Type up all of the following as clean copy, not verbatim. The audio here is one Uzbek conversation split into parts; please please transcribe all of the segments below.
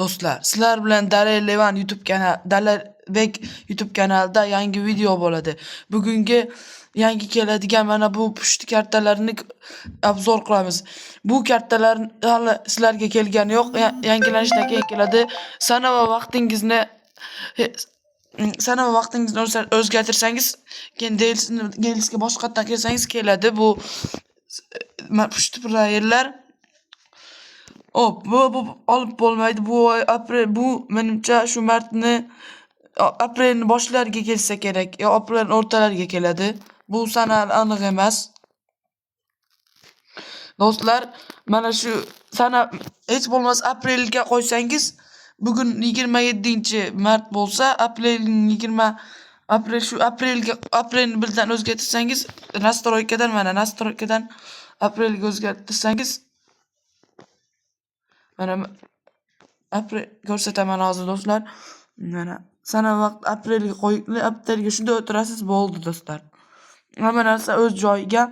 Do'stlar, sizlar bilan Dalel Levan YouTube kanal, Dalelbek YouTube kanalida yangi video bo'ladi. Bugungi yangi keladigan mana bu pushti kartalarni obzor qilamiz. Bu kartalar hali sizlarga kelgani yo'q, yangilanishdan keyin keladi. Sana va vaqtingizni o'zgartirsangiz, keyin Delsga boshqatdan kelsangiz keladi. Bu pushti playerlar bu olib bo'lmaydi. Bu menimcha shu martni aprelni boshlariga kelsa kerak, yo aprelning o'rtalariga keladi. Bu sana aniq emas. Do'stlar, mana shu sana hech bo'lmasa aprelga qo'ysangiz, bugun 27-mart bo'lsa, aprelni birdan o'zgartirsangiz, nastroykadan aprelga o'zgartirsangiz, mana aprel ko'rsataman hozir do'stlar. Mana sana vaqt aprelga qo'yinglar, aprelga shunda o'tirasiz, bo'ldi do'stlar. Hamma narsa o'z joyiga,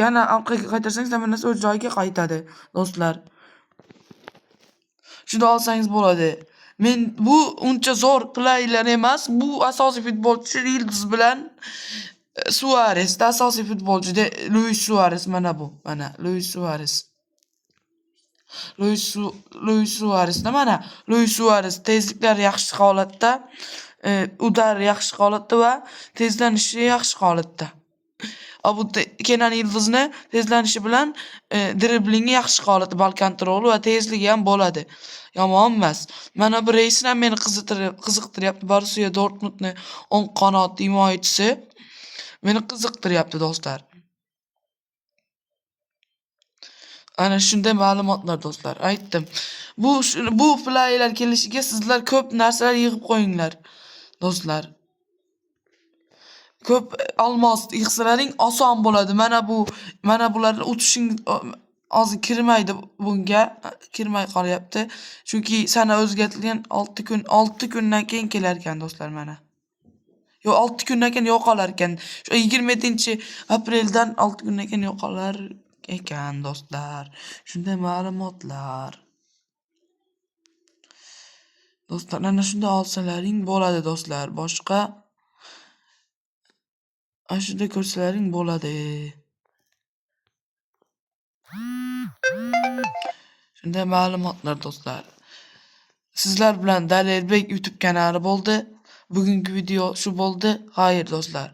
yana orqaga qaytarsangiz hamma narsa o'z joyiga qaytadi do'stlar. Shunda olsangiz bo'ladi. Men bu uncha zo'r playler emas. Bu asosiy futbolchi Yildiz bilan Suarez, asosiy futbolchi Luis Suarez, mana bu. Mana Luis Suarez. Mana Luis Suarez tezliklar yaxshi holatda, udar yaxshi holatda va tezlanishi yaxshi holatda. Bu Kenan Yildizni tezlanishi bilan driblingi yaxshi holatda, bal kontroli va tezligi ham bo'ladi. Yomon emas. Mana bu reysni ham meni qiziqtiryapti. Borussia Dortmundning o'ng qanot himoyachisi meni qiziqtiryapti do'stlar. Ana shunday ma'lumotlar do'stlar, aytdim. Bu playerlar kelishiga sizlar ko'p narsalar yig'ib qo'yinglar do'stlar. Ko'p olmos yig'salaring oson bo'ladi. Mana bularni o'tishing hozir kirmaydi, bunga kirmay qolyapti. Chunki sana o'zgartirilgan 6 kundan keyin kelar ekan do'stlar mana. 6 kundan keyin yo'qolar ekan. Shu 27-apreldan 6 kundan keyin yo'qolar ekan do'stlar. Shunday ma'lumotlar. Do'stlar, ana shunday olsalaring bo'ladi do'stlar. Boshqa shunday ko'rsalaring bo'ladi. Shunday ma'lumotlar do'stlar. Sizlar bilan Dalelbek YouTube kanali bo'ldi. Bugungi video shu bo'ldi. Xayr do'stlar.